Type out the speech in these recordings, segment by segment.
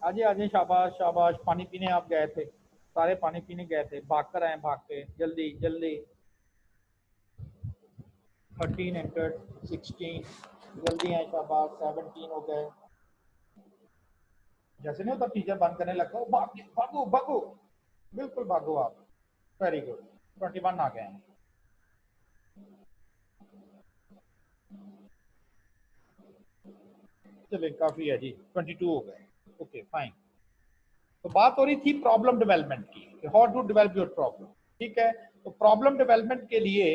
आजे आजे, शाबाश शाबाश। पानी पीने आप गए थे, सारे पानी पीने गए थे, भाग कर आए, भाग के जल्दी जल्दी। 13 एंटर, 16 जल्दी आए, शाबाश। 17 हो गए। जैसे नहीं होता टीचर बंद करने लगता है, भागो भागो, बिल्कुल भागो आप। Very good. 21 आ गए हैं। चलिए काफी है जी, 22 हो गए। Okay fine. तो बात हो रही थी प्रॉब्लम डेवलपमेंट की, how to develop your problem. ठीक है, तो प्रॉब्लम डेवलपमेंट के लिए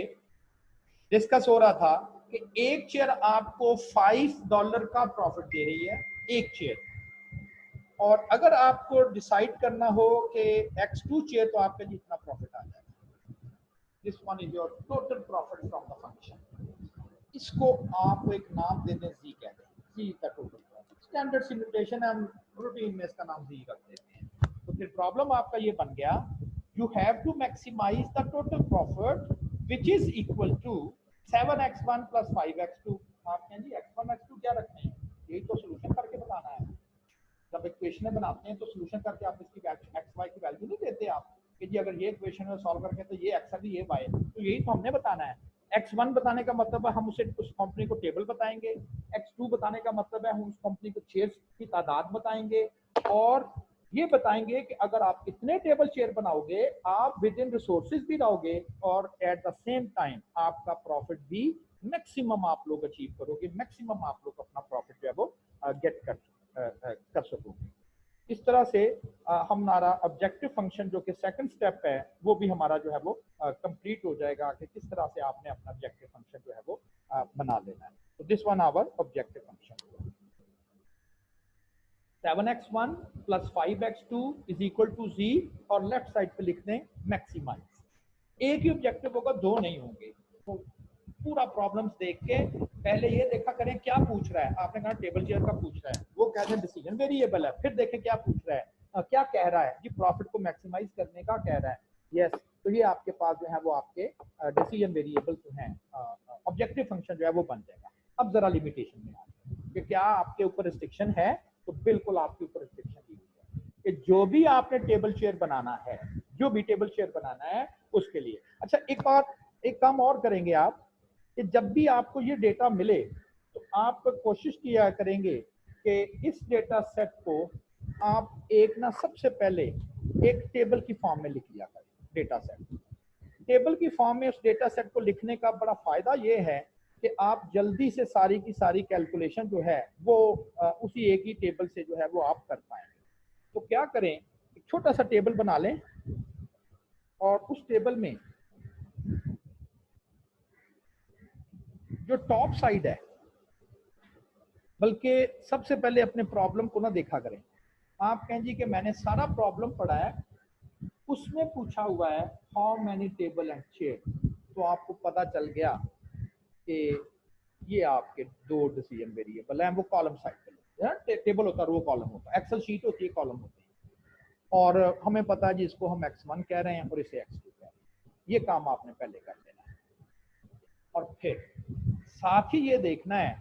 डिस्कस हो रहा था कि एक चेयर आपको $5 का प्रॉफिट दे रही है, एक चेयर। और अगर आपको डिसाइड करना हो कि X2 चेयर, तो आपके लिए इतना प्रॉफिट आ जाएगा। This one is your total profit from the function. इसको आप एक नाम दे दें, जी कहते हैं, जी का टोटल प्रॉफिट। स्टैंडर्ड सी नोटेशन है, हम रूटीन में इसका नाम जी रख देते हैं। तो फिर प्रॉब्लम आपका ये बन गया, you have to maximize the total profit which is equal to 7x1 plus 5x2। आप कहें जी x1 x2 क्या रखते हैं, यही तो सोल्यूशन करके बताना है। जब इक्वेशन बनाते हैं तो सोल्यूशन करके आप इसकी एक्स वाई की वैल्यू नहीं देते आप, कि जी अगर ये इक्वेशन में सॉल्व करके तो ये एक्स है, ये वाई, तो यही तो हमने बताना है। x1 बताने का मतलब है हम उसे उस कंपनी को टेबल बताएंगे, x2 बताने का मतलब है हम उस कंपनी को शेयर्स की तादाद बताएंगे, और ये बताएंगे कि अगर आप इतने टेबल शेयर बनाओगे, आप विद इन रिसोर्सेज भी रहोगे, और एट द सेम टाइम आपका प्रॉफिट भी मैक्सिमम आप लोग अचीव करोगे, मैक्सिमम आप लोग अपना प्रॉफिट जो है वो गेट कर सकोगे। इस तरह से हमारा ऑब्जेक्टिव फंक्शन जो कि सेकंड स्टेप है, वो भी हमारा जो है वो कंप्लीट हो जाएगा कि किस तरह से आपने अपना ऑब्जेक्टिव फंक्शन जो है वो बना लेना है। तो this one our objective function. 7x1 plus 5x2 is equal to G, और लेफ्ट साइड पे लिख दें मैक्सिमाइज। एक ही ऑब्जेक्टिव होगा, दो नहीं होंगे। तो पूरा प्रॉब्लम्स देख के पहले ये देखा करें क्या पूछ रहा है। आपने कहा टेबल चेयर का पूछ रहा है, वो कहते हैं डिसीजन वेरिएबल है। फिर देखें क्या पूछ रहा है, क्या कह रहा है जी, प्रॉफिट को मैक्सिमाइज करने का कह रहा है। यस, तो ये आपके पास जो है वो आपके डिसीजन वेरिएबल जो है, ऑब्जेक्टिव फंक्शन जो है वो बन जाएगा। अब जरा लिमिटेशन में आते कि क्या आपके ऊपर रिस्ट्रिक्शन है, तो बिल्कुल आपके ऊपर रिस्ट्रिक्शन दी हुई है कि जो भी आपने टेबल शेयर बनाना है, जो भी टेबल शेयर बनाना है उसके लिए। अच्छा, एक बार एक काम और करेंगे आप, कि जब भी आपको ये डेटा मिले तो आप कोशिश किया करेंगे कि इस डेटा सेट को आप एक ना सबसे पहले एक टेबल की फॉर्म में लिख लिया करें। डेटा सेट टेबल की फॉर्म में उस डेटा सेट को लिखने का बड़ा फायदा ये है कि आप जल्दी से सारी की सारी कैलकुलेशन जो है वो उसी एक ही टेबल से जो है वो आप कर पाएंगे। तो क्या करें, एक छोटा सा टेबल बना लें, और उस टेबल में जो टॉप साइड है, बल्कि सबसे पहले अपने प्रॉब्लम को ना देखा करें। आप कहें जी कि मैंने सारा प्रॉब्लम पढ़ा है, उसमें पूछा हुआ है how many table and chair, तो आपको पता चल गया कि ये आपके दो डिसीजन वेरिएबल हैं, वो कॉलम साइड पे टेबल होता है, रो कॉलम होता है, एक्सेल शीट होती है, कॉलम होती है, और हमें पता है जी इसको हम x1 कह रहे हैं और इसे x2 कह रहे हैं। ये काम आपने पहले कर लेना है, और फिर साथ ही ये देखना है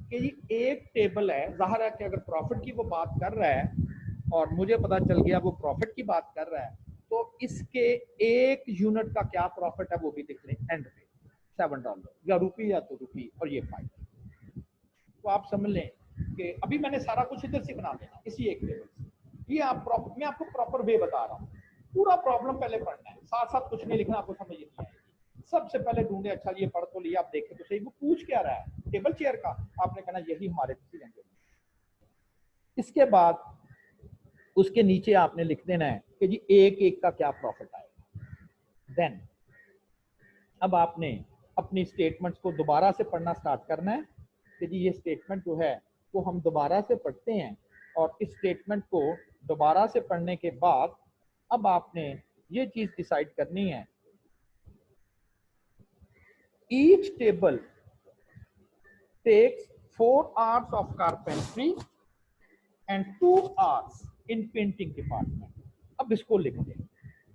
कि ये एक टेबल है, जाहिर है कि अगर प्रॉफिट की वो बात कर रहा है और मुझे पता चल गया वो प्रॉफिट की बात कर रहा है, तो इसके एक यूनिट का क्या प्रॉफिट है वो भी दिख लें एंड पे, $7 या रुपी या तो रुपी, और ये 5। तो आप समझ लें कि अभी मैंने सारा कुछ इधर से बना देना, इसी एक टेबल से। ये आप मैं आपको प्रॉपर वे बता रहा हूँ। पूरा प्रॉब्लम पहले पढ़ना है, साथ साथ कुछ नहीं लिखना, आपको समझ नहीं आएगी। सबसे पहले ढूंढे, अच्छा ये पढ़ तो लिया, आप देखें तो सही वो पूछ क्या रहा है, टेबल चेयर का। आपने कहना यही हमारे डिसीजन टेबल। इसके बाद उसके नीचे आपने लिख देना है कि जी एक एक का क्या प्रॉफिट आएगा। देन अब आपने अपनी स्टेटमेंट्स को दोबारा से पढ़ना स्टार्ट करना है कि जी ये स्टेटमेंट जो है वो हम दोबारा से पढ़ते हैं, और इस स्टेटमेंट को दोबारा से पढ़ने के बाद अब आपने ये चीज डिसाइड करनी है, each table takes 4 hours of carpentry and 2 hours in painting department। अब इसको लिख दें,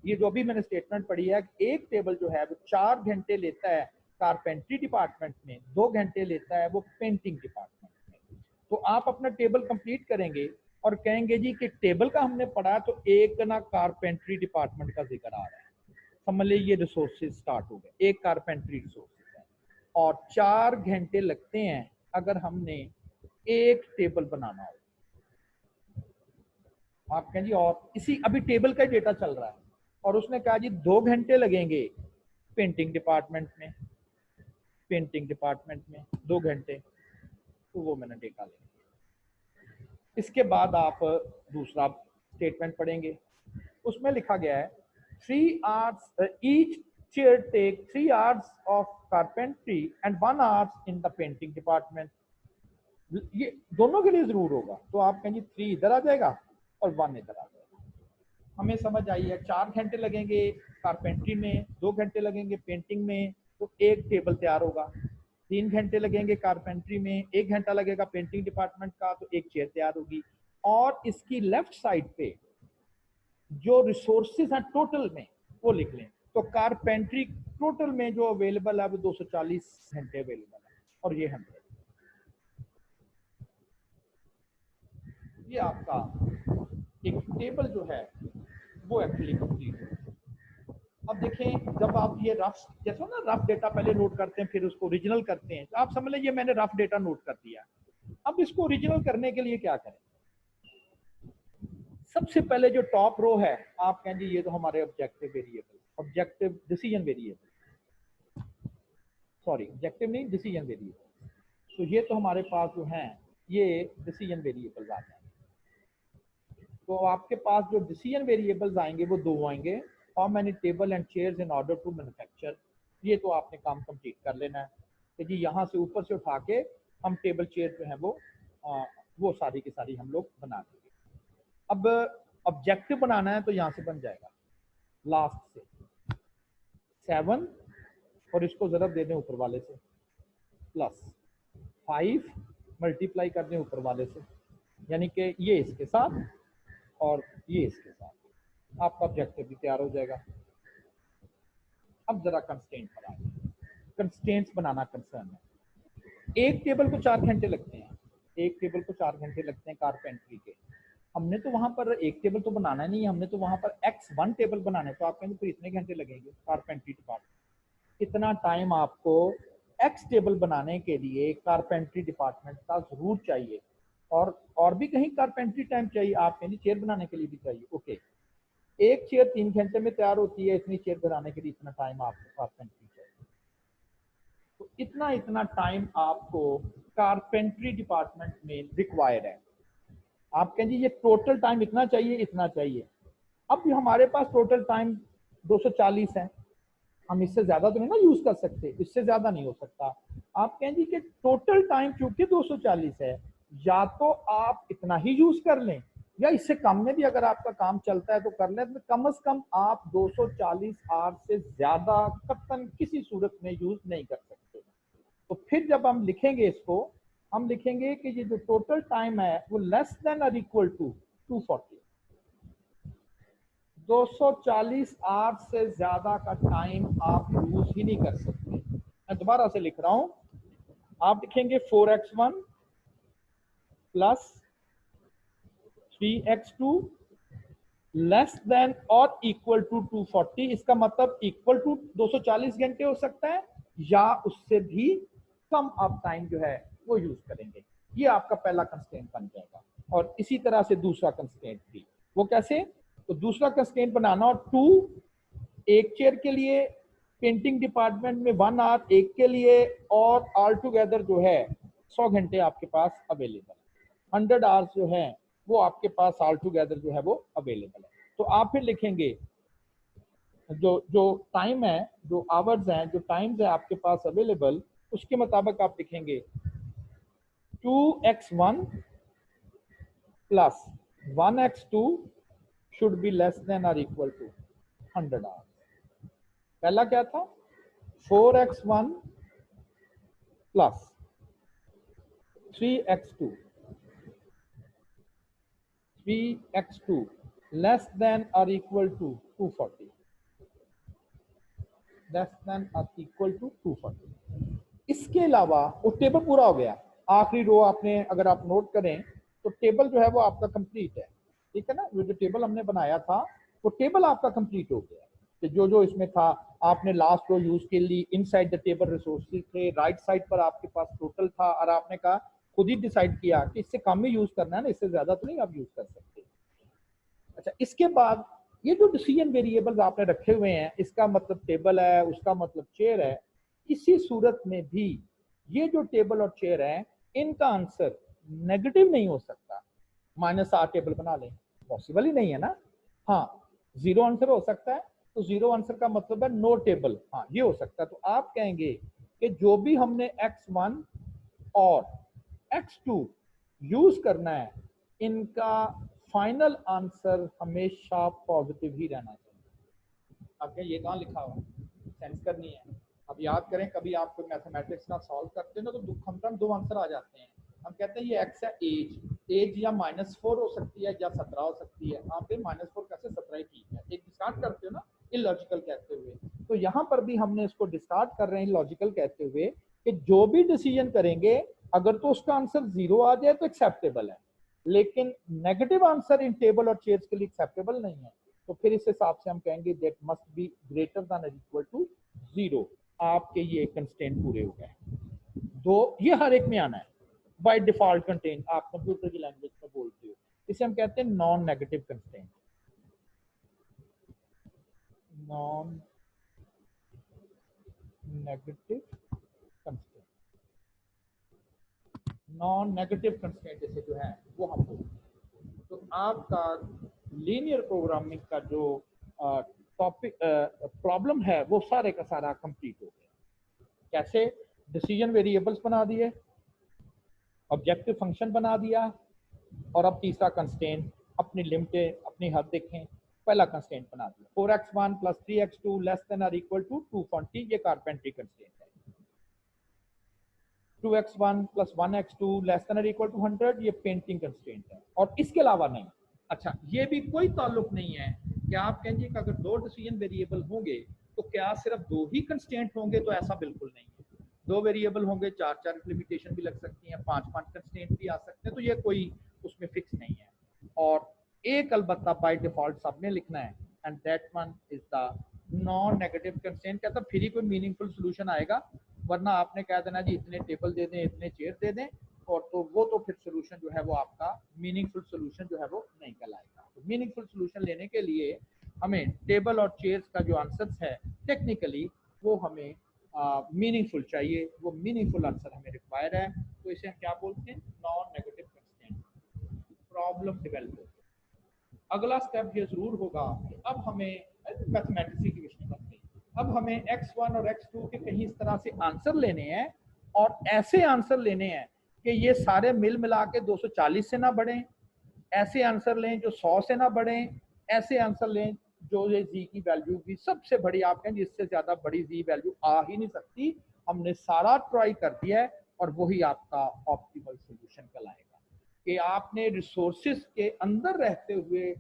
ये जो अभी मैंने स्टेटमेंट पढ़ी है, एक टेबल जो है वो 4 घंटे लेता है कारपेंट्री डिपार्टमेंट में, 2 घंटे लेता है वो पेंटिंग डिपार्टमेंट में। तो आप अपना टेबल कंप्लीट करेंगे, और कहेंगे जी कि टेबल का हमने पढ़ा तो एक ना कारपेंट्री डिपार्टमेंट का जिक्र आ रहा है, समझ लीजिए ये रिसोर्सेज स्टार्ट हो गए, एक कारपेंट्री रिसोर्सेज है और 4 घंटे लगते हैं अगर हमने एक टेबल बनाना हो। आप कहें जी और इसी अभी टेबल का डेटा चल रहा है और उसने कहा जी 2 घंटे लगेंगे पेंटिंग डिपार्टमेंट में, पेंटिंग डिपार्टमेंट में 2 घंटे, तो वो मैंने डेटा लिया। इसके बाद आप दूसरा स्टेटमेंट पढ़ेंगे, उसमें लिखा गया है 3 hours each chair take 3 hours of carpentry and 1 hour in the painting department। ये दोनों के लिए जरूर होगा, तो आप कहेंगे 3 इधर आ जाएगा और 1 इधर आ जाएगा। हमें समझ आई है 4 घंटे लगेंगे कारपेंट्री में, 2 घंटे लगेंगे पेंटिंग में, तो एक टेबल तैयार होगा। 3 घंटे लगेंगे कारपेंट्री में, 1 घंटा लगेगा पेंटिंग डिपार्टमेंट का, तो एक चेयर तैयार होगी। और इसकी लेफ्ट साइड पे जो रिसोर्सेज हैं टोटल में वो लिख लें, तो कारपेंट्री टोटल में जो अवेलेबल है वो 240 घंटे अवेलेबल है और ये 100, ये आपका एक टेबल जो है वो एक्चुअली कंप्लीट है। अब देखें जब आप ये रफ जैसे ना रफ डेटा पहले नोट करते हैं फिर उसको ओरिजिनल करते हैं, तो आप समझ लीजिए मैंने रफ डेटा नोट कर दिया। अब इसको ओरिजिनल करने के लिए क्या करें? सबसे पहले जो टॉप रो है आप कहेंगे ये तो हमारे objective variable, objective decision variable, sorry objective नहीं डिसीजन वेरिएबल, तो ये तो हमारे पास जो है ये डिसीजन वेरिएबल्स आ जाएंगे। तो आपके पास जो डिसीजन वेरिएबल्स आएंगे वो 2 आएंगे, how many table and chairs in order to manufacture. ये तो आपने काम कंप्लीट कर लेना है कि जी यहाँ से ऊपर से उठा के हम टेबल चेयर जो है वो सारी की सारी हम लोग बना देंगे। अब ऑब्जेक्टिव बनाना है तो यहाँ से बन जाएगा लास्ट से 7 और इसको जरा दे दें ऊपर वाले से प्लस 5 मल्टीप्लाई कर दें ऊपर वाले से, यानी कि ये इसके साथ और ये इसके साथ, आपका ऑब्जेक्टिव भी तैयार हो जाएगा। अब जरा कंस्ट्रेंट पर आए, कंस्ट्रेंट्स बनाना कंसर्न है। एक टेबल को 4 घंटे लगते हैं, एक टेबल को 4 घंटे लगते हैं कारपेंट्री के। हमने तो वहां पर एक टेबल तो बनाना नहीं है, हमने तो वहां पर X1 टेबल बनाना है, तो आप कहेंगे फिर इतने घंटे लगेंगे कारपेंट्री डिपार्टमेंट। इतना टाइम आपको X टेबल बनाने के लिए कारपेंट्री डिपार्टमेंट का जरूर चाहिए, और भी कहीं कारपेंट्री टाइम चाहिए, आप कहेंगे चेयर बनाने के लिए भी चाहिए। ओके, एक चेयर 3 घंटे में तैयार होती है, इतनी चेयर बनाने के लिए इतना टाइम आपको कारपेंट्री चाहिए, तो इतना इतना टाइम आपको कारपेंट्री डिपार्टमेंट में रिक्वायर्ड है। आप कहेंगे ये टोटल टाइम इतना चाहिए, इतना चाहिए। अब हमारे पास टोटल टाइम 240 है, हम इससे ज्यादा तो नहीं ना यूज कर सकते, इससे ज्यादा नहीं हो सकता। आप कहेंगे कि टोटल टाइम चूंकि 240 है, या तो आप इतना ही यूज कर लें या इससे कम में भी अगर आपका काम चलता है तो कर लें, तो कम से कम आप 240 आवर से ज्यादा कतन किसी सूरत में यूज नहीं कर सकते। तो फिर जब हम लिखेंगे इसको, हम लिखेंगे कि ये जो टोटल टाइम है वो लेस देन और इक्वल टू 240, 240 आवर्स से ज्यादा का टाइम आप यूज ही नहीं कर सकते। मैं दोबारा से लिख रहा हूं, आप लिखेंगे 4x1 plus 3x2 less than और इक्वल टू 240। इसका मतलब इक्वल टू 240 घंटे हो सकता है या उससे भी कम आप टाइम जो है वो यूज करेंगे। ये आपका पहला कंस्ट्रेंट बन जाएगा। और इसी तरह से दूसरा कंस्ट्रेंट भी, वो कैसे? तो दूसरा कंस्ट्रेंट बनाना, और 2 एक चेयर के लिए, पेंटिंग डिपार्टमेंट में 1 आवर एक के लिए, और ऑल टुगेदर जो है 100 घंटे आपके पास अवेलेबल, 100 आवर्स जो है वो आपके पास ऑल टुगेदर जो है वो अवेलेबल है। तो आप फिर लिखेंगे जो टाइम है, जो आवर्स हैं, जो टाइम्स है आपके पास अवेलेबल, उसके मुताबिक आप लिखेंगे 2x1 plus 1x2 should be less then और इक्वल टू 100 आवर्स। पहला क्या था? 4x1 plus 3x2 less than और इक्वल टू 240, लेस देन और इक्वल टू 240। इसके अलावा वो टेबल पूरा हो गया। आखिरी रो आपने अगर आप नोट करें तो टेबल जो है वो आपका कंप्लीट है, ठीक है ना। वो जो टेबल हमने बनाया था वो टेबल आपका कंप्लीट हो गया कि जो जो इसमें था आपने लास्ट रो यूज के लिए इनसाइड द टेबल रिसोर्सेज थे, राइट साइड पर आपके पास टोटल था और आपने कहा खुद ही डिसाइड किया कि इससे कम ही यूज करना है ना, इससे ज्यादा तो नहीं आप यूज कर सकते। अच्छा, इसके बाद ये जो डिसीजन वेरिएबल्स आपने रखे हुए हैं, इसका मतलब टेबल है, उसका मतलब चेयर है, किसी सूरत में भी ये जो टेबल और चेयर है इनका आंसर नेगेटिव नहीं हो सकता। -8 टेबल बना लें, पॉसिबल ही नहीं है ना। हाँ, 0 आंसर हो सकता है, तो 0 आंसर का मतलब है नो टेबल, हाँ ये हो सकता है। तो आप कहेंगे कि जो भी हमने x1 और x2 यूज करना है इनका फाइनल आंसर हमेशा पॉजिटिव ही रहना चाहिए। अब ये कहाँ लिखा हुआ सेंस करनी है। अब याद करें, कभी आप कोई मैथमेटिक्स का सॉल्व करते हैं ना तो हम दो आंसर आ जाते हैं। हम कहते हैं ये x है, एज या -4 हो सकती है या 17 हो सकती है। आप -4 कैसे 17 ही ठीक है, एक डिस्कार्ड करते हो ना इलॉजिकल कहते हुए। तो यहाँ पर भी हमने इसको डिस्कार्ड कर रहे हैं लॉजिकल कहते हुए कि जो भी डिसीजन करेंगे अगर तो उसका आंसर 0 आ जाए तो एक्सेप्टेबल है, लेकिन नेगेटिव आंसर इन टेबल और चेयर्स के लिए एक्सेप्टेबल नहीं है। तो फिर इस हिसाब से हम कहेंगे that must be greater than और इक्वल टू 0। आपके ये कंस्ट्रेंट पूरे हो गए। दो ये हर एक में आना है बाय डिफॉल्ट कंस्ट्रेंट, आप कंप्यूटर की लैंग्वेज में बोलते हो, इसे हम कहते हैं non negative constraint. Non negative constraint, non negative constraint जैसे जो है वो हम बोलते हैं। तो आपका लीनियर प्रोग्रामिंग का जो टॉपिक प्रॉब्लम है वो सारे का सारा कंप्लीट हो गया। कैसे? डिसीजन वेरिएबल्स बना दिए, ऑब्जेक्टिव फंक्शन बना दिया, और अब तीसरा कंस्ट्रेंट अपनी लिमिटें अपनी हद देखें। पहला कंस्ट्रेंट बना दिया 4x1 + 3x2 लेस देन और इक्वल टू 240, ये कारपेंट्री कंस्ट्रेंट है। 2x1 + 1x2 लेस देन और इक्वल टू 100, ये पेंटिंग कंस्ट्रेंट है, और इसके अलावा नहीं। अच्छा, ये भी कोई ताल्लुक नहीं है कि आप कहेंगे कि अगर दो डिसीजन वेरिएबल होंगे तो क्या सिर्फ दो ही कंस्ट्रेंट होंगे, तो ऐसा बिल्कुल नहीं है। दो वेरिएबल होंगे, 4 लिमिटेशन भी लग सकती हैं, 5 कंस्ट्रेंट भी आ सकते हैं, तो ये कोई उसमें फिक्स नहीं है। और एक अलबत्ता बाय डिफॉल्ट सबने लिखना है, and that one is the non negative constraint. कहता फिर ही कोई मीनिंगफुल सोल्यूशन आएगा, वरना आपने कह देना जी इतने टेबल दे दें, इतने चेयर दे दें, और तो वो तो फिर सोल्यूशन जो है वो आपका मीनिंगफुल सोल्यूशन जो है वो नहीं कहलाएगा। तो मीनिंगफुल सोल्यूशन लेने के लिए हमें टेबल और चेयर्स का जो आंसर्स है टेक्निकली वो हमें मीनिंगफुल चाहिए, वो मीनिंगफुल आंसर हमें रिक्वायर है। तो इसे हम क्या बोलते हैं? Non negative constraint. Problem develop. अगला स्टेप ये जरूर होगा कि अब हमें मैथमेटिक्स की विषय बन गई, अब हमें x1 और x2 के कहीं इस तरह से आंसर लेने हैं, और ऐसे आंसर लेने हैं कि ये सारे मिल मिला के 240 से ना बढ़े, ऐसे आंसर लें जो 100 से ना बढ़े, ऐसे आंसर लें जो ये जी की वैल्यू भी सबसे बड़ी, आप कहें जिससे ज्यादा बड़ी जी वैल्यू आ ही नहीं सकती। हमने सारा ट्राई कर दिया है, और वही आपका ऑप्टिमल सोल्यूशन कहलाएगा कि आपने रिसोर्सेज के अंदर रहते हुए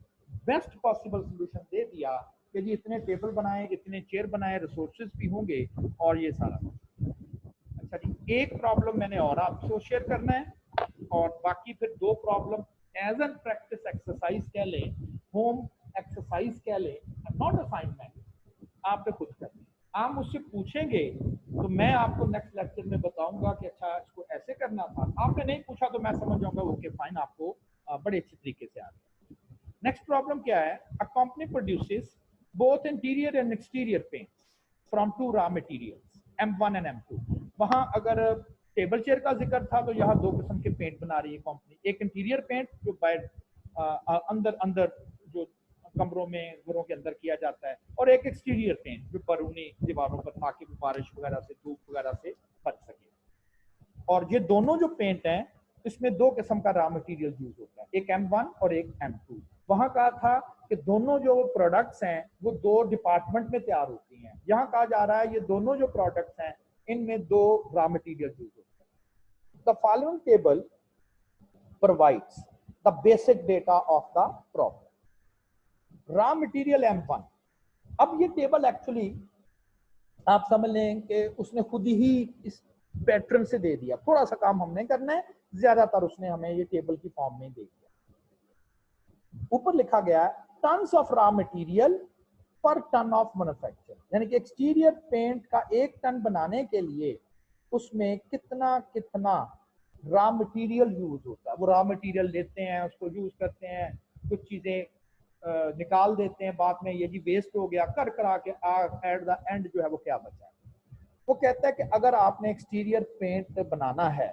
बेस्ट पॉसिबल सोल्यूशन दे दिया कि जी इतने टेबल बनाए, इतने चेयर बनाए, रिसोर्सेज भी होंगे, और ये सारा। अच्छा जी, एक प्रॉब्लम मैंने और आपको शेयर करना है, और बाकी फिर दो problem as an practice exercise कह लें, होम एक्सरसाइज कह लें, नॉट असाइनमेंट, आपने खुद करनी। आप मुझसे पूछेंगे तो मैं आपको नेक्स्ट लेक्चर में बताऊंगा कि अच्छा इसको ऐसे करना था। आपने नहीं पूछा तो मैं समझ जाऊंगा ओके फाइन, आपको बड़े अच्छे तरीके से आ गया। नेक्स्ट प्रॉब्लम क्या है? A company produces both interior and exterior paints from two raw materials M1 and M2। वहां अगर टेबल चेयर का जिक्र था तो यहाँ दो किस्म के पेंट बना रही है कंपनी। एक इंटीरियर पेंट जो बाहर अंदर अंदर जो कमरों में घरों के अंदर किया जाता है, और एक एक्सटीरियर पेंट जो बरूनी दीवारों पर, ताकि बारिश वगैरह से, धूप वगैरह से बच सके। और ये दोनों जो पेंट हैं इसमें दो किस्म का रॉ मटेरियल यूज होता है, एक M1 और एक M2। वहां कहा था कि दोनों जो प्रोडक्ट्स हैं वो दो डिपार्टमेंट में तैयार होती हैं। यहाँ कहा जा रहा है ये दोनों जो प्रोडक्ट्स हैं इनमें दो रॉ मटेरियल यूज होते हैं। The following table provides the basic data of the problem. Raw material M1। अब ये टेबल एक्चुअली आप समझ लें कि उसने खुद ही इस पैटर्न से दे दिया, थोड़ा सा काम हमने करना है, ज्यादातर उसने हमें ये टेबल की फॉर्म में दे दिया। ऊपर लिखा गया है टन्स ऑफ रॉ मटेरियल पर टन ऑफ मैन्युफैक्चर, यानी कि एक्सटीरियर पेंट का 1 टन बनाने के लिए उसमें कितना कितना रॉ मटेरियल यूज होता है। वो रॉ मटेरियल लेते हैं, उसको यूज करते हैं, कुछ चीजें निकाल देते हैं, बाद में ये जी वेस्ट हो गया, कर करा के एट द एंड जो है वो क्या बचा है। वो कहता है कि अगर आपने एक्सटीरियर पेंट बनाना है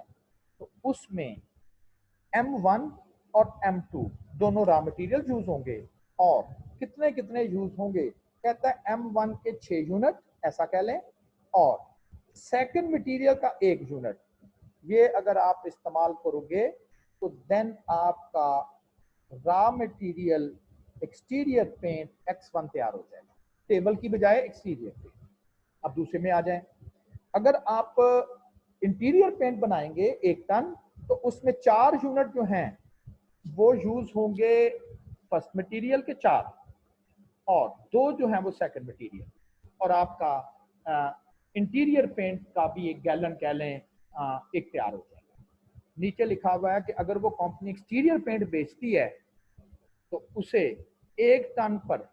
तो उसमें M1 और M2 दोनों रॉ मटेरियल यूज होंगे, और कितने कितने यूज होंगे। कहता है M1 के 6 यूनिट ऐसा कह लें, और सेकंड मटेरियल का 1 यूनिट। ये अगर आप इस्तेमाल करोगे तो देन आपका raw material exterior paint X1 तैयार हो जाएगा, टेबल की बजाय एक्सटीरियर पेंट। अब दूसरे में आ जाएं, अगर आप इंटीरियर पेंट बनाएंगे 1 टन तो उसमें 4 यूनिट जो हैं वो यूज होंगे फर्स्ट मटेरियल के 4, और 2 जो हैं वो सेकंड मटेरियल, और आपका इंटीरियर पेंट का भी 1 गैलन कह लें एक तैयार हो जाएगा। नीचे लिखा हुआ है कि अगर वो कंपनी एक्सटीरियर पेंट बेचती है तो उसे 1 टन पर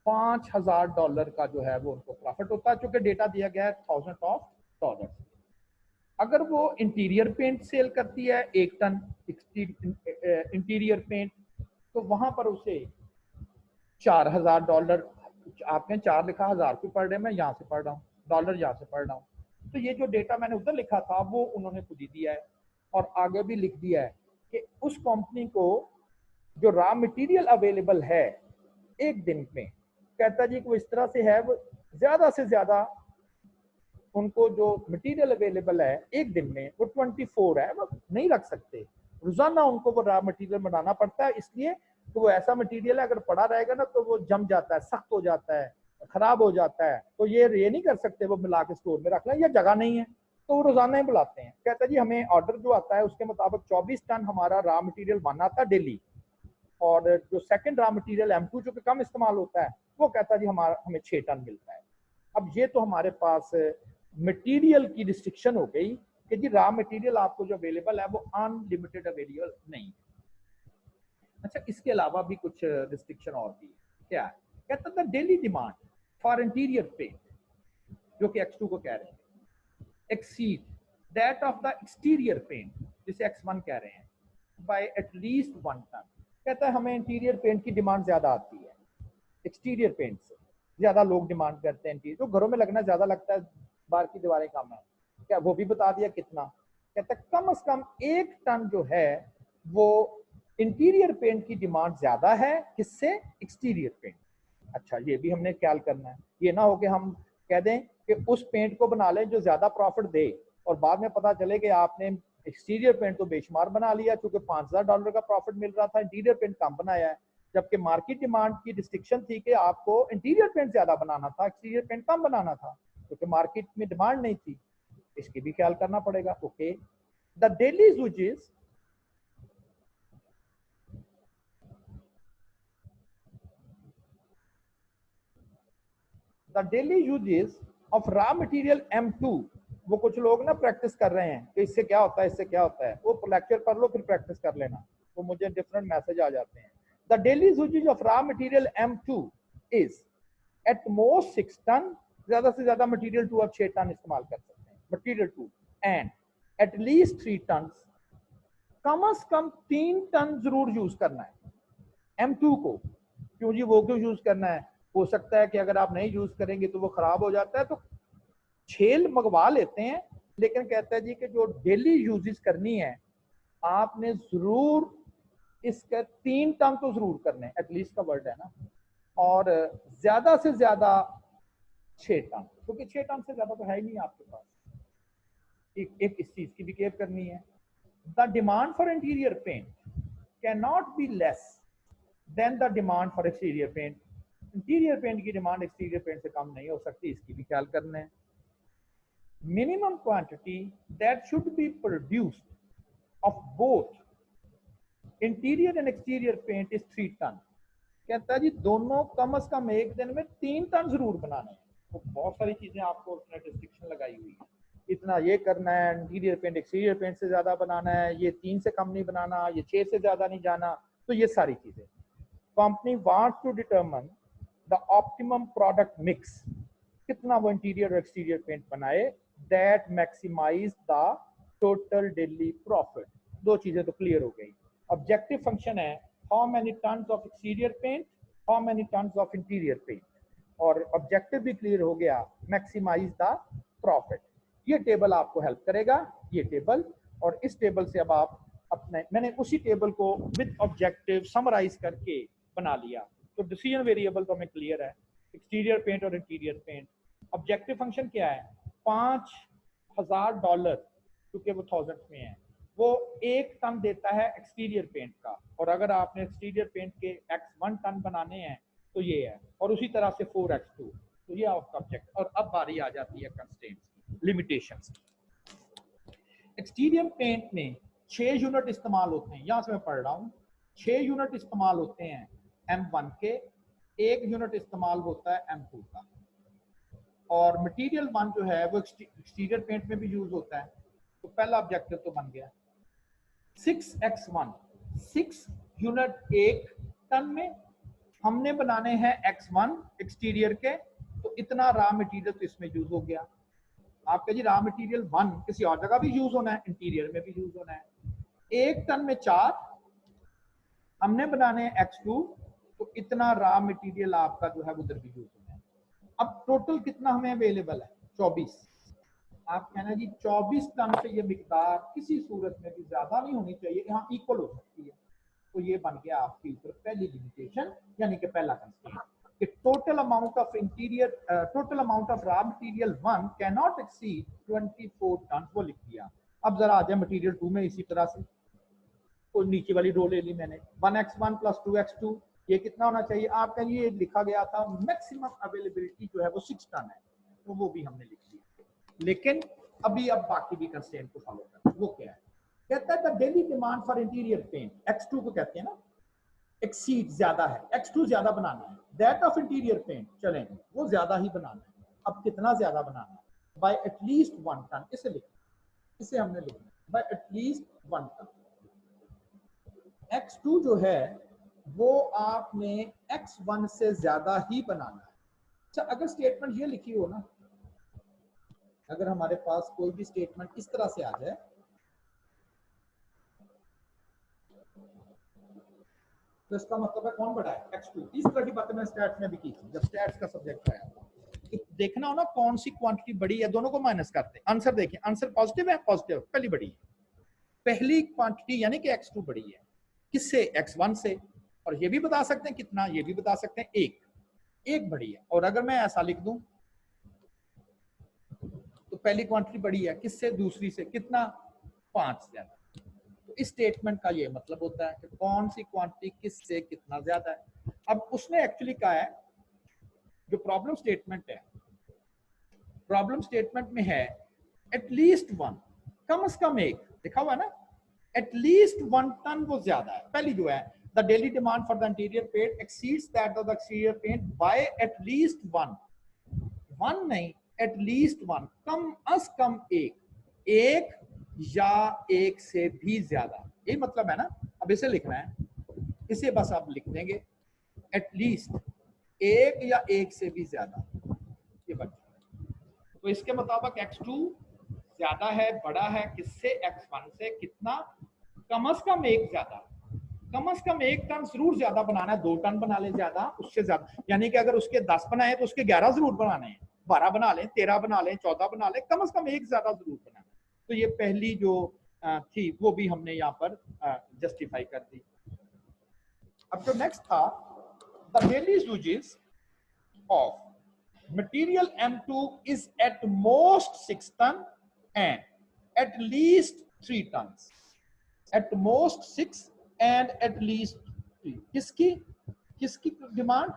$5,000 का जो है वो उनको प्रॉफिट होता है, क्योंकि डेटा दिया गया है $1000। अगर वो इंटीरियर पेंट सेल करती है 1 टन इंटीरियर पेंट, तो वहां पर उसे $4000, आपने 4 लिखा, 1000 रुपये पर डे, मैं यहाँ से पढ़ रहा हूँ, डॉलर यहाँ से पढ़ रहा हूँ। तो ये जो डेटा मैंने उधर लिखा था वो उन्होंने खुद ही दिया है, और आगे भी लिख दिया है कि उस कंपनी को जो रॉ मटेरियल अवेलेबल है 1 दिन में, कहता जी को इस तरह से है, वो ज्यादा से ज्यादा उनको जो मटेरियल अवेलेबल है 1 दिन में वो 24 है, वो नहीं रख सकते, रोजाना उनको वो रॉ मटेरियल बनाना पड़ता है। इसलिए तो वो ऐसा मटेरियल है अगर पड़ा रहेगा ना तो वो जम जाता है, सख्त हो जाता है, खराब हो जाता है, तो ये नहीं कर सकते वो मिला के स्टोर में रख लें, या जगह नहीं है, तो वो रोजाना ही बुलाते हैं। कहता जी हमें ऑर्डर जो आता है उसके मुताबिक 24 टन हमारा रॉ मटेरियल बनना था डेली, और जो सेकंड रॉ मटेरियल M2 जो कि कम इस्तेमाल होता है वो कहता जी हमें 6 टन मिलता है। अब ये तो हमारे पास मटेरियल की रिस्ट्रिक्शन हो गई कि जी रॉ मटेरियल आपको जो अवेलेबल है वो अनलिमिटेड अवेलेबल नहीं है। अच्छा, इसके अलावा भी कुछ रिस्ट्रिक्शन और भी क्या है। कहता था daily demand for interior paint, जो कि X2 को कह रहे हैं, exceed that of the exterior paint, जिसे X1 कह रहे हैं, बाय एटलीस्ट 1 टन। कहता है हमें इंटीरियर पेंट की डिमांड ज्यादा आती है, एक्सटीरियर पेंट से ज्यादा लोग डिमांड करते हैं। इंटीरियर तो घरों में लगना ज्यादा लगता है, बाहर की दीवारें कम है, क्या वो भी बता दिया कितना। कहता है कम से कम 1 टन जो है वो इंटीरियर पेंट की डिमांड ज्यादा है, किससे, एक्सटीरियर पेंट। अच्छा, ये भी हमने ख्याल करना है, ये ना हो कि हम कह दें कि उस पेंट को बना लें जो ज्यादा प्रॉफिट दे, और बाद में पता चले कि आपने एक्सटीरियर पेंट तो बेशुमार बना लिया क्योंकि $5000 का प्रॉफिट मिल रहा था, इंटीरियर पेंट कम बनाया है, जबकि मार्केट डिमांड की रिस्ट्रिक्शन थी कि आपको इंटीरियर पेंट ज्यादा बनाना था, एक्सटीरियर पेंट कम बनाना था, क्योंकि मार्केट में डिमांड नहीं थी। इसकी भी ख्याल करना पड़ेगा। Okay, the daily uses the daily uses of raw material M2, वो कुछ लोग ना प्रैक्टिस कर रहे हैं कि इससे क्या होता है, इससे क्या होता है, वो लेक्चर कर लो फिर प्रैक्टिस कर लेना, वो मुझे डिफरेंट मैसेज आ जाते हैं। The daily usage of raw material M2 is at most 6 ton, ज्यादा से ज्यादा मटेरियल 2 आप 6 टन इस्तेमाल कर सकते हैं, material 2, and at least 3 ton, कम से कम 3 टन जरूर यूज करना है M2 को। क्यों जी, वो क्यों यूज करना है, हो सकता है कि अगर आप नहीं यूज करेंगे तो वो खराब हो जाता है, तो 6 मंगवा लेते हैं। लेकिन कहता है जी कि जो डेली यूजेस करनी है आपने जरूर इसका 3 टन तो जरूर करने, एटलीस्ट का वर्ड है ना, और ज्यादा से ज्यादा 6 टन, क्योंकि 6 टन से ज्यादा तो है ही नहीं आपके पास। एक इस चीज की भी केयर करनी है। The demand for interior paint can not be less than the demand for exterior paint, interior paint की डिमांड एक्सटीरियर पेंट से कम नहीं हो सकती, इसकी भी ख्याल करना है। Minimum quantity that should be produced of both interior and exterior paint is 3 ton. कहता है जी दोनों कम से कम एक दिन में 3 टन जरूर बनाने हैं। तो बहुत सारी चीजें आपको उसने रिस्ट्रिक्शन लगाई हुई है, इतना ये करना है, इंटीरियर पेंट एक्सटीरियर पेंट से ज्यादा बनाना है, ये 3 से कम नहीं बनाना, ये 6 से ज्यादा नहीं जाना, तो ये सारी चीजें company wants to determine the optimum product mix, कितना वो इंटीरियर और एक्सटीरियर पेंट बनाए that maximize the total daily profit. दो चीजें तो क्लियर हो गई। ऑब्जेक्टिव फंक्शन है how many tons of exterior paint, how many tons of interior paint, और ऑब्जेक्टिव भी क्लियर हो गया, मैक्सिमाइज द प्रॉफिट। ये टेबल आपको हेल्प करेगा, ये टेबल, और इस टेबल से अब आप अपने, मैंने उसी टेबल को विद ऑब्जेक्टिव समराइज करके बना लिया, तो डिसीजन वेरिएबल तो हमें क्लियर है, एक्सटीरियर पेंट और इंटीरियर पेंट। ऑब्जेक्टिव फंक्शन क्या है, $5,000 क्योंकि वो 1000 में है, वो 1 टन देता है एक्सटीरियर पेंट का, और अगर आपने एक्सटीरियर पेंट के x1 टन बनाने हैं तो ये है, और उसी तरह से 4x2, तो ये आपका ऑब्जेक्ट। और अब बारी आ जाती है कंस्ट्रेंट्स की, लिमिटेशंस की। एक्सटीरियर पेंट में 6 यूनिट इस्तेमाल होते हैं, यहां से मैं पढ़ रहा हूं, 6 यूनिट इस्तेमाल होते हैं M1 के, 1 यूनिट इस्तेमाल होता है M2 का, और मटेरियल 1 जो है वो एक्सटीरियर पेंट में भी यूज होता है। तो पहला ऑब्जेक्टिव तो बन गया 6x1, 6 यूनिट 1 टन में, हमने बनाने हैं x1 एक्सटीरियर के, तो इतना रॉ मटेरियल तो इसमें यूज हो गया। आपका जी रॉ मटेरियल 1 किसी और जगह भी यूज होना है, इंटीरियर में भी यूज होना है। 1 टन में 4 हमने बनाने हैं x2, तो इतना रॉ मटेरियल आपका जो है उधर भी यूज होना है। अब टोटल कितना हमें अवेलेबल है, 24। आप कहना जी 24 टन से ये मिकदार किसी सूरत में भी ज्यादा नहीं होनी चाहिए, यहाँ इक्वल हो सकती है, तो ये बन गया आपके ऊपर पहली लिमिटेशन, यानी कि पहला कंस्ट्रेंट कि total amount of interior, total amount of raw material 1 can not exceed 24 ton, वो लिख दिया। अब जरा आ जाए मटेरियल 2 में, इसी तरह से तो नीचे वाली रो ले ली मैंने, 1x1 + 2x2, ये कितना होना चाहिए आपका, ये लिखा गया था मैक्सिमम अवेलेबिलिटी जो है वो 6 टन है, तो वो भी हमने लिख दिया। लेकिन अभी अब बाकी भी कंस्ट्रेंट को फॉलो करना, वो क्या है, कहता है the daily demand for interior paint, x2 को कहते हैं ना, एक्सीड ज्यादा है, x2 ज्यादा बनाना है, दैट ऑफ इंटीरियर पेंट, चलेंगे वो ज्यादा ही बनाना है। अब कितना ज्यादा बनाना है, बाय एटलीस्ट 1 टन, इसे लिखना, इसे हमने लिखना बाय एटलीस्ट 1 टन। x2 जो है वो आपने x1 से ज्यादा ही बनाना है। अच्छा, अगर स्टेटमेंट ये लिखी हो ना, अगर हमारे पास कोई भी स्टेटमेंट इस तरह से आ जाए, तो इसका मतलब है कौन बड़ा है, x2। इस तरह की बातें मैं स्टैट्स में भी की थी, जब स्टैट्स का सब्जेक्ट आया था, तो देखना हो ना कौन सी क्वांटिटी बड़ी है, दोनों को माइनस करते हैं, आंसर देखिए, आंसर पॉजिटिव है, पॉजिटिव, पहली बड़ी है, पहली क्वांटिटी यानी कि x2 बड़ी है, किससे, x1 से, और ये भी बता सकते हैं कितना, ये भी बता सकते हैं, एक बड़ी है। और अगर मैं ऐसा लिख दूं तो पहली क्वांटिटी बड़ी है किससे, दूसरी से, कितना, 5 ज्यादा। तो इस स्टेटमेंट का ये मतलब होता है कि कौन सी क्वांटिटी किससे कितना ज्यादा है। अब उसने एक्चुअली कहा है, जो प्रॉब्लम स्टेटमेंट है, प्रॉब्लम स्टेटमेंट में है एटलीस्ट 1, कम से कम 1 लिखा हुआ है ना, एटलीस्ट 1 टन वो ज्यादा है। पहली जो है the daily demand for the interior paint exceeds that of the exterior paint by at least 1 नहीं, एटलीस्ट 1, कम अज कम 1 या 1 से भी ज्यादा, ये मतलब है ना। अब इसे लिखना है, इसे बस आप लिख देंगे एटलीस्ट 1 या 1 से भी ज्यादा, ये बन जाएगा। तो इसके मुताबिक x2 ज्यादा है, बड़ा है किससे, x1 से, कितना, कम से कम 1 ज्यादा, कम से कम 1 टन जरूर ज्यादा बनाना है, 2 टन बना ले ज्यादा, उससे ज्यादा, यानी कि अगर उसके 10 बनाए तो उसके 11 जरूर बनाने हैं, 12 बना लें, 13 बना लें, 14 बना लें, कम से कम 1 ज्यादा जरूर बनाना। तो ये पहली जो थी वो भी हमने यहाँ पर जस्टिफाई कर दी। अब जो नेक्स्ट था, the daily uses of material M2 is at most 6 ton and at least 3 tons, at most 6 and at least 3। किसकी किसकी डिमांड,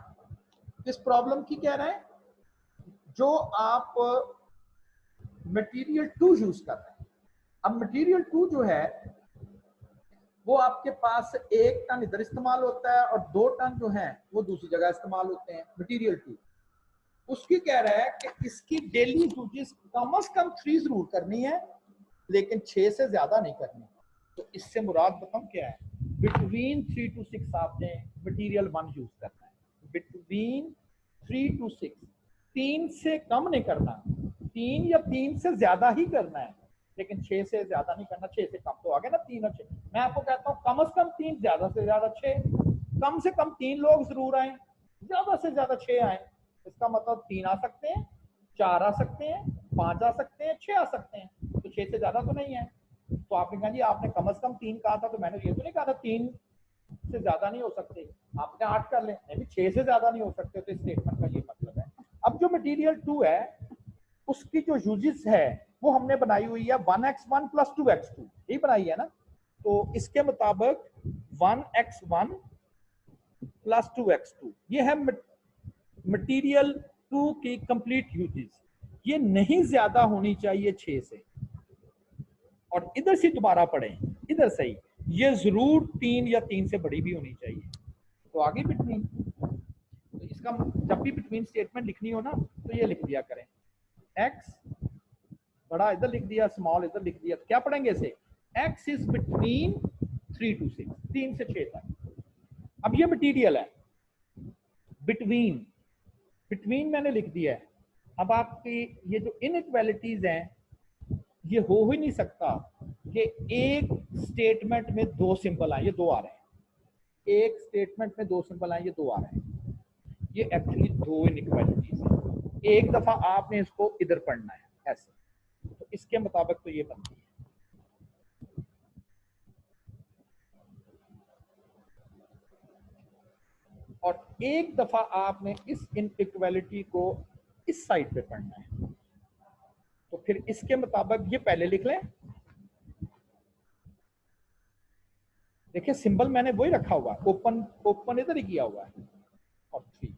किस प्रॉब्लम की कह रहे हैं, जो आप मटेरियल 2 यूज कर रहे हैं। अब मटेरियल 2 जो है वो आपके पास 1 टन इधर इस्तेमाल होता है और 2 टन जो है वो दूसरी जगह इस्तेमाल होते हैं, मटेरियल 2। उसकी कह रहा है कि इसकी डेली यूजेस कम से कम 3 जरूर करनी है, लेकिन 6 से ज्यादा नहीं करनी। तो इससे मुराद बताऊं क्या है, बिटवीन 3 to 6 आपने मटेरियल 1 यूज करना है, बिटवीन 3 to 6, 3 से कम नहीं करना, 3 या 3 से ज्यादा ही करना है, लेकिन 6 से ज्यादा नहीं करना। 6 से कम तो आ गया ना 3 और 6। मैं आपको कहता हूँ कम से कम 3, ज्यादा से ज्यादा 6, कम से कम 3 लोग जरूर आए, ज्यादा से ज्यादा 6 आए। इसका मतलब 3 आ सकते हैं, 4 आ सकते हैं, 5 आ सकते हैं, 6 आ सकते हैं, तो 6 से ज्यादा तो नहीं है। तो आपने कहा जी आपने कम से कम 3 कहा था, तो मैंने ये तो नहीं कहा था 3 से ज्यादा नहीं हो सकते, आपने 8 कर ले, नहीं 6 से ज्यादा नहीं हो सकते। तो इस स्टेटमेंट का ये मतलब है। अब जो मटेरियल 2 है उसकी जो यूजेस है वो हमने बनाई हुई है 1x1 + 2x2, यही बनाई है ना। तो इसके मुताबिक 1x1 + 2x2 ये है मटेरियल 2 की कंप्लीट यूजेस। ये नहीं ज्यादा होनी चाहिए 6 से। और इधर से दोबारा पढ़ें, इधर से ही, ये जरूर 3 या 3 से बड़ी भी होनी चाहिए। तो आगे बिटवीन, तो इसका जब भी बिटवीन स्टेटमेंट लिखनी हो ना तो ये लिख दिया करें, x बड़ा इधर लिख दिया, स्मॉल इधर लिख दिया। तो क्या पढ़ेंगे इसे, x इज बिटवीन 3 to 6, 3 से 6 तक। अब ये मटेरियल है, बिटवीन, बिटवीन मैंने लिख दिया है। अब आपकी ये जो इनइक्वालिटीज हैं ये हो ही नहीं सकता कि एक स्टेटमेंट में 2 सिंबल आए, ये 2 आ रहे हैं, एक स्टेटमेंट में 2 सिंबल आए, ये 2 आ रहे हैं। ये एक्चुअली 2 इनइक्वालिटीज है। एक दफा आपने इसको इधर पढ़ना है ऐसे, तो इसके मुताबिक तो ये बनती है। और एक दफा आपने इस इनइक्वालिटी को इस साइड पे पढ़ना है। तो फिर इसके मुताबिक ये पहले लिख लें, देखिए सिंबल मैंने वही रखा हुआ है, ओपन ओपन इधर ही किया हुआ है। और 3,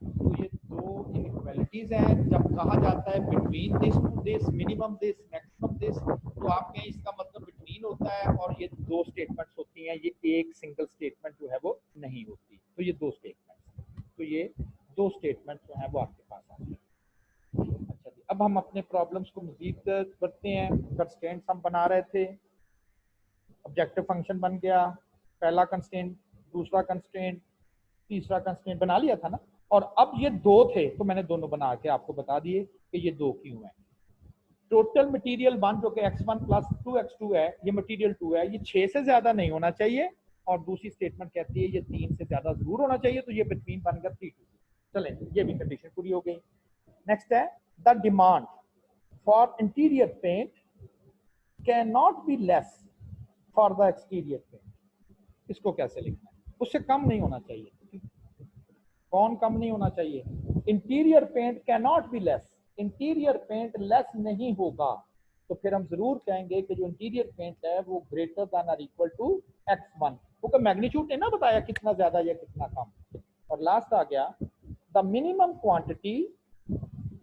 तो ये 2 इनइक्वालिटीज हैं। जब कहा जाता है between this to this, minimum this, maximum this, तो आपके इसका मतलब बिटवीन होता है और ये 2 स्टेटमेंट्स होती हैं, ये एक सिंगल स्टेटमेंट जो है वो नहीं होती। तो ये 2 स्टेटमेंट्स, तो ये 2 स्टेटमेंट जो है वो आपके पास आते हैं। अच्छा जी, अब हम अपने प्रॉब्लम्स को मजीद करते हैं। कंस्ट्रेंट्स हम बना रहे थे, ऑब्जेक्टिव फंक्शन बन गया, पहला कंस्ट्रेंट, दूसरा कंस्ट्रेंट, तीसरा कंस्ट्रेंट बना लिया था ना। और अब ये 2 थे तो मैंने दोनों बना के आपको बता दिए कि ये 2 क्यों है। टोटल मटेरियल 1 जो कि x1 + 2x2 है, ये मटेरियल 2 है, ये 6 से ज्यादा नहीं होना चाहिए। और दूसरी स्टेटमेंट कहती है ये 3 से ज्यादा जरूर होना चाहिए। तो ये बिटवीन बन गया 3 to 6। चलें, ये भी कंडीशन पूरी हो गई। नेक्स्ट है the demand for interior paint can not be less for the exterior paint. इसको कैसे लिखना है, उससे कम नहीं होना चाहिए। कौन कम नहीं होना चाहिए, interior paint can not be less, interior paint less नहीं होगा। तो फिर हम जरूर कहेंगे कि जो इंटीरियर पेंट है वो ग्रेटर देन और इक्वल टू x1, क्योंकि मैग्नीट्यूड ने ना बताया कितना ज्यादा या कितना कम। और लास्ट आ गया the minimum quantity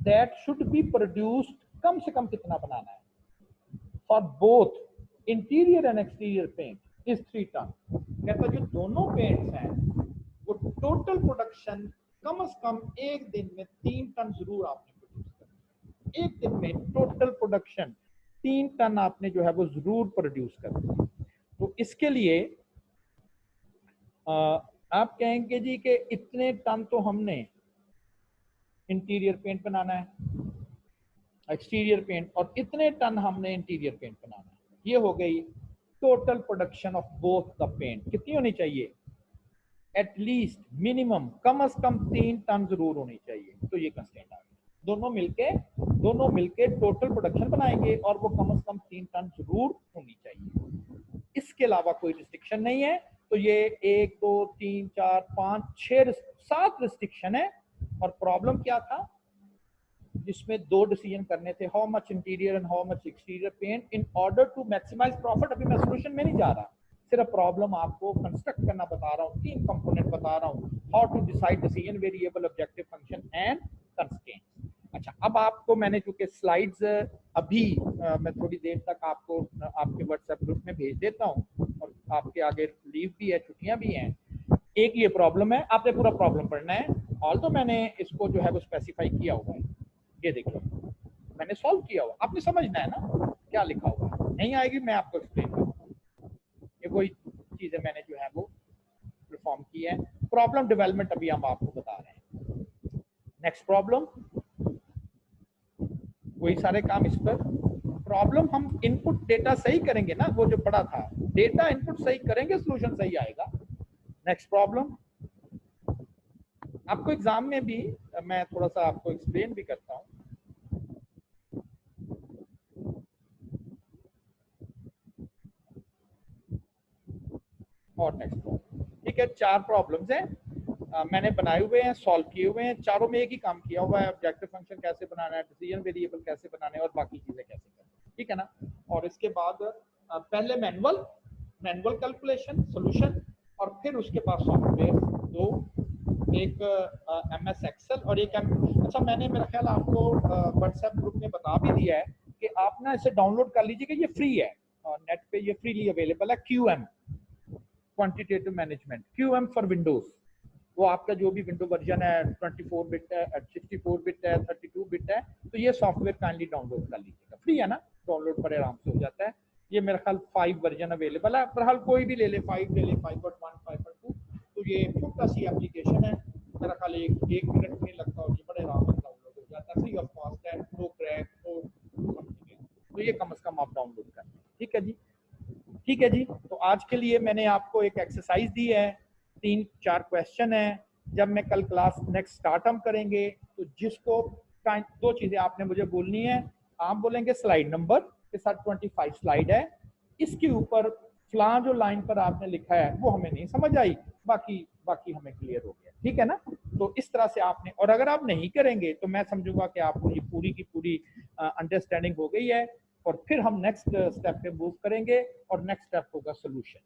that should be produced, कम से कम कितना बनाना है for both interior and exterior paint is 3 ton. कहता जो दोनों पेंट्स हैं वो टोटल प्रोडक्शन कम से कम एक दिन में 3 टन जरूर आपने प्रोड्यूस करना। एक दिन में टोटल प्रोडक्शन 3 टन आपने जो है वो जरूर प्रोड्यूस करना। तो इसके लिए आप कहेंगे जी कि इतने टन तो हमने इंटीरियर पेंट बनाना है, एक्सटीरियर पेंट, और इतने टन हमने इंटीरियर पेंट बनाना है। ये हो गई total production of both the paint. कितनी होनी चाहिए, एटलीस्ट मिनिमम कम से कम 3 टन जरूर होनी चाहिए। तो ये कंस्ट्रेंट आ गया, दोनों मिलके टोटल प्रोडक्शन बनाएंगे और वो कम से कम 3 टन जरूर होनी चाहिए। इसके अलावा कोई रिस्ट्रिक्शन नहीं है। तो ये 1 2 3 4 5 6 7 रिस्ट्रिक्शन है। और प्रॉब्लम क्या था, जिसमें 2 डिसीजन करने थे, how much interior and how much exterior paint in order to maximize profit. अभी मैं सोल्यूशन में नहीं जा रहा, सिर्फ प्रॉब्लम आपको कंस्ट्रक्ट करना बता रहा हूँ, 3 कंपोनेंट बता रहा हूँ, how to decide decision variable, objective function and constraint. अच्छा, अब आपको मैंने चूंकि स्लाइड्स अभी मैं थोड़ी देर तक आपको आपके व्हाट्सएप ग्रुप में भेज देता हूँ, और आपके आगे लीव भी है, छुट्टियां भी हैं। एक ये प्रॉब्लम है, आपने पूरा प्रॉब्लम पढ़ना है। ऑल तो मैंने इसको जो है वो स्पेसिफाई किया हुआ है, ये देखिए मैंने सॉल्व किया हुआ, आपने समझना है ना क्या लिखा हुआ है। नहीं आएगी मैं आपको एक्सप्लेन करूँगा, ये कोई चीजें मैंने जो है वो परफॉर्म की है। प्रॉब्लम डेवलपमेंट अभी हम आपको बता रहे हैं। नेक्स्ट प्रॉब्लम, वही सारे काम इस पर। प्रॉब्लम हम इनपुट डेटा सही करेंगे ना, वो जो पढ़ा था, डेटा इनपुट सही करेंगे सॉल्यूशन सही आएगा। नेक्स्ट प्रॉब्लम, आपको एग्जाम में भी मैं थोड़ा सा आपको एक्सप्लेन भी करता हूँ। और नेक्स्ट, ठीक है, 4 प्रॉब्लम्स हैं मैंने बनाए हुए हैं, सॉल्व किए हुए हैं, चारों में एक ही काम किया हुआ है, ऑब्जेक्टिव फंक्शन कैसे बनाना है, डिसीजन वेरिएबल कैसे बनाने हैं और बाकी चीजें कैसे करना है, ठीक है ना। और इसके बाद पहले मैनुअल कैलकुलेशन सॉल्यूशन, और फिर उसके बाद सॉफ्टवेयर, दो, एक MS एक्सेल और एक अच्छा मैंने मेरा ख्याल आपको व्हाट्सएप ग्रुप में बता भी दिया है कि आप ना इसे डाउनलोड कर लीजिएगा, ये फ्री है, नेट पे ये फ्रीली अवेलेबल है। QM quantitative management, QM for Windows, वो आपका जो भी विंडो वर्जन है 24 बिट है, 64 बिट है, 32 बिट है, तो ये सॉफ्टवेयर काइंडली डाउनलोड कर लीजिएगा, फ्री है ना, डाउनलोड पर आराम से हो जाता है। ये मेरा ख्याल 5 वर्जन अवेलेबल है, फिलहाल कोई भी ले ले, 5 ले ले, 5.1, 5.2, तो ये छोटा सी एप्लीकेशन है, मेरा ख्याल एक मिनट में लगता है, ये बड़े आराम से डाउनलोड हो जाता है, फ्री ऑफ कॉस्ट है, नो क्रैक नो समथिंग है, तो ये कम से कम आप डाउनलोड करें, ठीक है जी। ठीक है जी, तो आज के लिए मैंने आपको एक एक्सरसाइज दी है, 3-4 क्वेश्चन है। जब मैं कल क्लास नेक्स्ट स्टार्ट हम करेंगे तो जिसको 2 चीजें आपने मुझे बोलनी है, आप बोलेंगे स्लाइड नंबर के साथ 25 स्लाइड है, इसके ऊपर फलां जो लाइन पर आपने लिखा है वो हमें नहीं समझ आई, बाकी हमें क्लियर हो गया, ठीक है ना। तो इस तरह से आपने, और अगर आप नहीं करेंगे तो मैं समझूंगा कि आपको ये पूरी की पूरी अंडरस्टैंडिंग हो गई है, और फिर हम नेक्स्ट स्टेप पे मूव करेंगे, और नेक्स्ट स्टेप होगा सोल्यूशन।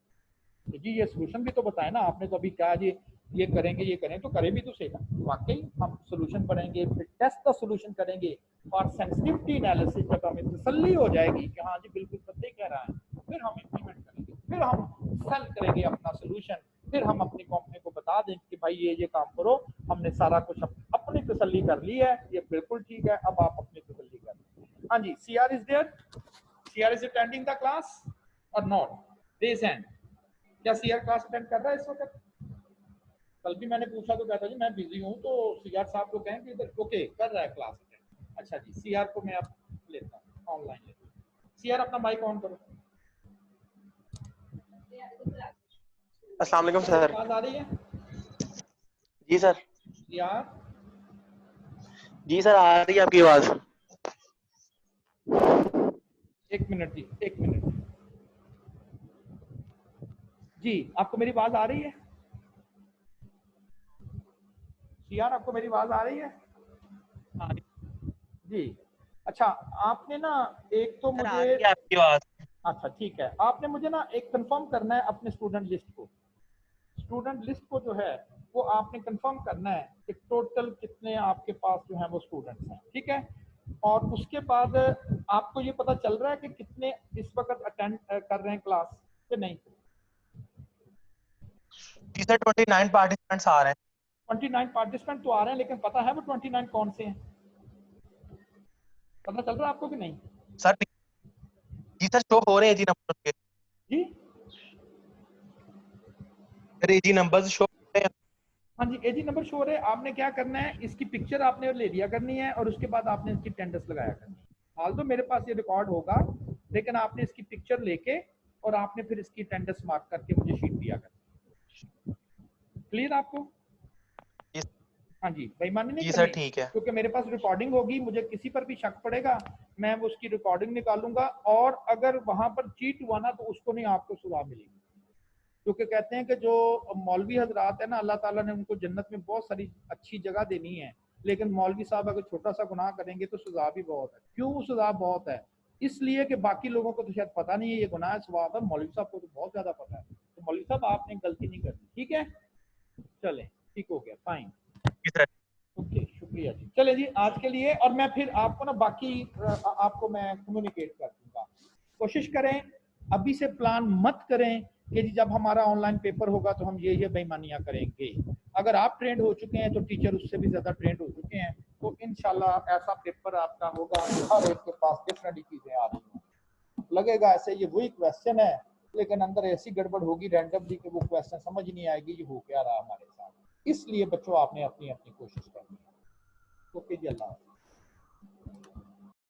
तो जी ये सोल्यूशन भी तो बताया ना आपने, तो अभी क्या जी ये करेंगे, ये करें तो करें भी तो सही ना, वाकई हम सोल्यूशन पढ़ेंगे, फिर टेस्ट का सोल्यूशन करेंगे, और सेंसिटिविटी एनालिसिस जब हमें तसल्ली हो जाएगी कि हाँ जी बिल्कुल सत्य कह रहा है, फिर हम इम्प्लीमेंट करेंगे, फिर हम सेल करेंगे अपना सोल्यूशन, फिर हम अपनी कंपनी को बता देंगे कि भाई ये काम करो, हमने सारा कुछ अपनी तसल्ली कर ली है, ये बिल्कुल ठीक है, अब आप अपनी तसल्ली कर लीजिए। हाँ जी, CR is there, CR is attending the class और नॉट, रेज हैंड। क्या CR क्लास अटेंड कर रहा है इस वक्त? कल भी मैंने पूछा तो कहता जी मैं बिजी हूँ, तो CR साहब को कहें कि इधर ओके कर रहा है क्लास अटेंड। अच्छा जी, CR को मैं अब लेता हूँ, ऑनलाइन लेता हूँ। CR अपना माइक ऑन करो। अस्सलाम वालेकुम सर। आवाज आ रही है? जी सर। CR जी सर आ रही है आपकी आवाज। एक मिनट जी, एक मिनट जी, आपको मेरी आवाज आ रही है? CR आपको मेरी आवाज आ रही है? हाँ जी। अच्छा आपने ना एक तो सर आ मुझे, रही है आपकी आवाज। अच्छा ठीक है, आपने मुझे ना एक कंफर्म करना है अपने स्टूडेंट लिस्ट को, स्टूडेंट लिस्ट को जो है वो आपने कंफर्म करना है कि टोटल कितने आपके पास जो है वो स्टूडेंट्स हैं, ठीक है। और उसके बाद आपको ये पता चल रहा है कि कितने इस वक्त अटेंड कर रहे हैं क्लास कि नहीं? जी सर 29 पार्टिसिपेंट्स आ रहे हैं। 29 पार्टिसिपेंट तो आ रहे हैं, लेकिन पता है वो 29 कौन से हैं? पता चल रहा है आपको कि नहीं? सर जी सर शो हो रहे हैं जी नंबर के। जी अरे जी नंबर्स शो हो रहे हैं। हाँ जी, AG नंबर शो है। आपने क्या करना है, इसकी पिक्चर आपने ले लिया करनी है, और उसके बाद आपने इसकी अटेंडेंस लगाया करनी है। हाल तो मेरे पास ये रिकॉर्ड होगा, लेकिन आपने इसकी पिक्चर लेके और आपने फिर इसकी अटेंडेंस मार्क करके मुझे शीट दिया करनी है। क्लियर आपको? हाँ जी, बेईमानी नहीं जी सर करनी, ठीक है। क्योंकि मेरे पास रिकॉर्डिंग होगी, मुझे किसी पर भी शक पड़ेगा मैं वो उसकी रिकॉर्डिंग निकालूंगा, और अगर वहां पर चीट हुआ ना तो उसको नहीं आपको सजा मिलेगी, क्योंकि कहते हैं कि जो मौलवी हजरात है ना, अल्लाह ताला ने उनको जन्नत में बहुत सारी अच्छी जगह देनी है, लेकिन मौलवी साहब अगर छोटा सा गुनाह करेंगे तो सजा भी बहुत है। क्यों सजा बहुत है? इसलिए कि बाकी लोगों को तो शायद पता नहीं है ये गुनाह है, सवाब है, मौलवी साहब को तो बहुत ज्यादा पता है। तो मौलवी साहब आपने गलती नहीं करनी, ठीक है? चले, ठीक हो गया, फाइन, जी सर। ओके, शुक्रिया जी। चले जी आज के लिए, और मैं फिर आपको ना बाकी आपको मैं कम्युनिकेट कर दूंगा। कोशिश करें अभी से प्लान मत करें कि जी जब हमारा ऑनलाइन पेपर होगा तो हम ये बेईमानियां करेंगे। अगर आप ट्रेंड हो चुके हैं तो टीचर उससे भी ज्यादा ट्रेंड हो चुके हैं, तो इंशाल्लाह ऐसा पेपर आपका होगा। हर एक के पास डिफरेंट चीजें आ रही हैं, लगेगा ऐसे ये वही क्वेश्चन है, लेकिन अंदर ऐसी गड़बड़ होगी रैंडमली कि वो क्वेश्चन समझ नहीं आएगी ये हो क्या रहा हमारे साथ। इसलिए बच्चों आपने अपनी अपनी कोशिश करनी है। ओके जी, अल्लाह।